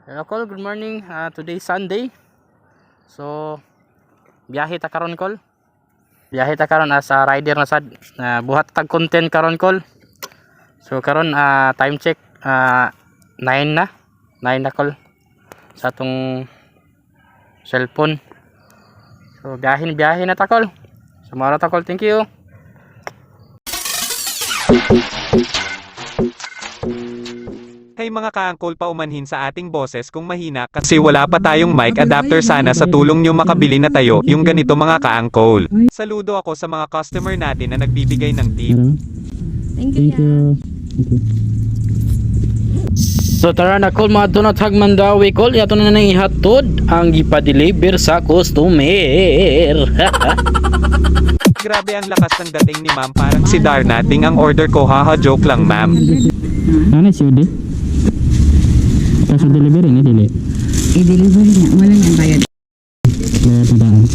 Hello Col, good morning. Today Sunday. So biyahe ta karon Col. Biyahe ta karon as a rider na sad. Buhat tag content karon Col. So karon time check 9 na. 9 na Col sa atong cellphone. So biyahe na ta Col. Sumara ta Col. Thank you. Hey mga ka-angkol, paumanhin sa ating boses kung mahina kasi wala pa tayong mic adapter. Sana sa tulong nyo makabili na tayo yung ganito mga ka-angkol. Saludo ako sa mga customer natin na nagbibigay ng tip. Thank you. So tara na Col, mga donut hagmandawi Col. Yato na nang ihatod ang ipa-deliver sa customer. Grabe ang lakas ng dating ni ma'am, parang si Darna. Ding ang order ko, haha, joke lang ma'am. Ano si Udi? Kaso delivery ni dili. I-deliver niya. Wala niyang bayad. Bayad na daan.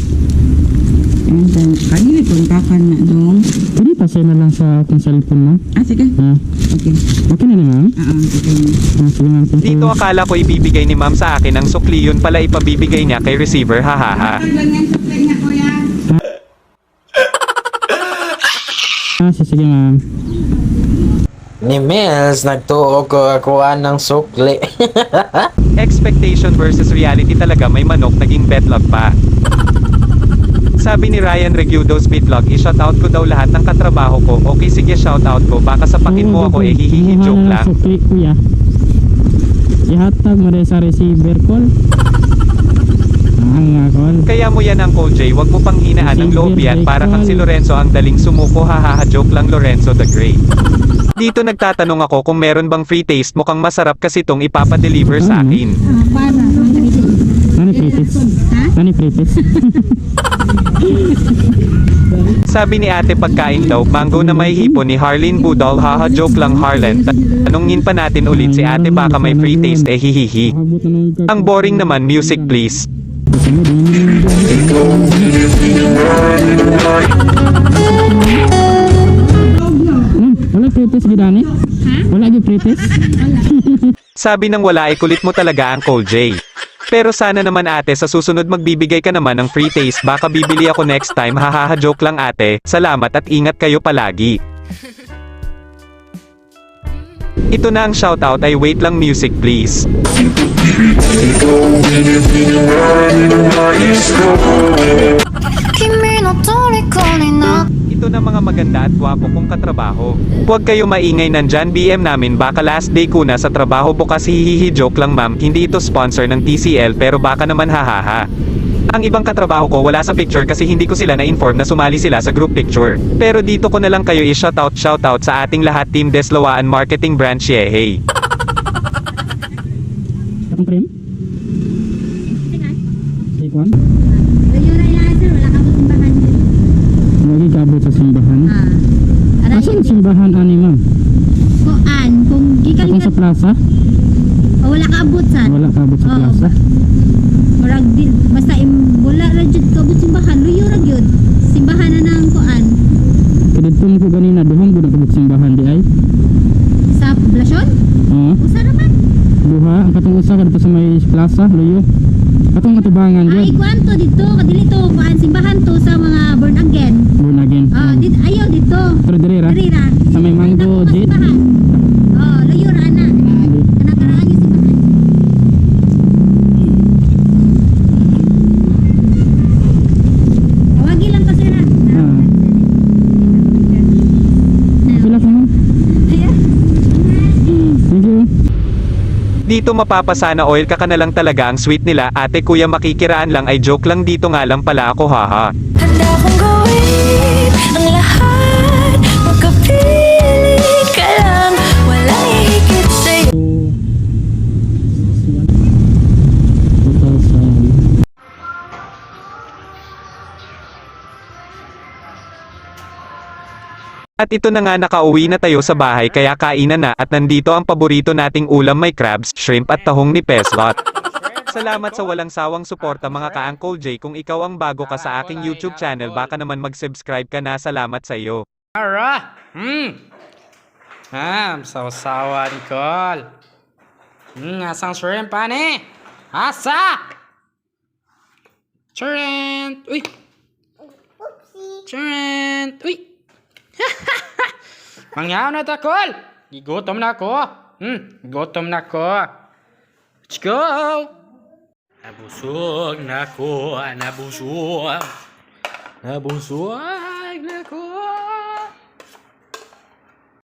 And then, kanina kontakan na dong. Pwede pasay na lang sa ating cellphone mo. Sige. Okay. Okay na ni ma'am? Okay. Sige ma'am, thank you. Dito akala ko ibibigay ni ma'am sa akin ang sukli, yun pala ipabibigay niya kay receiver, hahaha. Sige ma'am. Ni Mills nagtuo ko akuan ng sukli. Expectation versus reality talaga, may manok naging betlog pa. Sabi ni Ryan Regudo's Bitlog, i-shoutout ko daw lahat ng katrabaho ko. Okay sige, shoutout ko, baka sapakin mo ako, hihihi, joke lang. Sukli kuya. Ihatag mo rin sa receiver call. Nga call. Kaya mo yan Uncle J, wag mo pang hinaan ng loob yan, para kang si Lorenzo ang daling sumuko, hahaha, joke lang, Lorenzo the Great. Dito nagtatanong ako kung meron bang free taste, mukhang masarap kasi itong ipapadeliver sa akin. Nani pritis? Nani pritis? Sabi ni ate pagkain daw, mango na may hipon ni Harleen Budol, haha, joke lang Harlan. Tanungin pa natin ulit si ate, baka may free taste, hihihi. Ang boring naman, music please. Wala pritis gidani? Wala gi pritis? Sabi nang wala, kulit mo talaga Uncle J. Pero sana naman ate, sa susunod magbibigay ka naman ng free taste, baka bibili ako next time, hahaha, joke lang ate. Salamat at ingat kayo palagi. Ito na ang shoutout, ay wait lang, music please. Ito na mga maganda at gwapo kong katrabaho. Huwag kayo maingay, nandyan BM namin, baka last day ko na sa trabaho bukas, hihihi, joke lang ma'am, hindi ito sponsor ng TCL pero baka naman, hahaha. Ang ibang katrabaho ko wala sa picture kasi hindi ko sila na-inform na sumali sila sa group picture. Pero dito ko na lang kayo i-shoutout sa ating lahat, Team Deslawaan Marketing Branch, yehey. Katong cream? Take one? Lagi kabot sa simbahan. Asan simbahan ani ma'am? Kuan, kung gikan Akong sa plaza? wala ka abot sa. Wala kabot sa plaza. Murag din basta wala ra jud ka abot simbahan, luyo ra gyud. Simbahan na nang kuan. Kadto mo ko ganina duhong gud kabot simbahan di ay. Sa poblasyon? Oo. Usa ra man. Duha ang katong usa kadto sa may plaza luyo. Katong atubangan Ay gyud. kuan to dito, kadili to kuan simbahan to sa mga born again. Born again. Ayaw dito. Pero diri ra. Diri ra. Sa may mango Dito, jet. simbahan. Luyo ra na. Kanang-kanang yung simbahan. Tawagi lang kasi na. Sila ka ma'am. Thank you. Dito mapapasana oil ka na lang talaga, ang sweet nila, ate kuya makikiraan lang, ay joke lang, dito nga lang pala ako, haha. Handa kong gawin ang lahat, magkapili ka lang, walang hihigit sa'yo. 2000. At ito na nga, nakauwi na tayo sa bahay, kaya kainan na, at nandito ang paborito nating ulam, may crabs, shrimp at tahong ni Peslot. Salamat sa walang sawang suporta mga ka-Uncle J. Kung ikaw ang bago ka sa aking YouTube channel, baka naman mag-subscribe ka na. Salamat sa iyo. Ara. Sawa-sawa Nicole. Asang shrimp, ani? Asa? Shrimp! Uy! Shrimp! Uy! Mangyaw na takol! Gigutom na ako. Gutom na ako. Let's go! Nabusog na ako. Nabusog.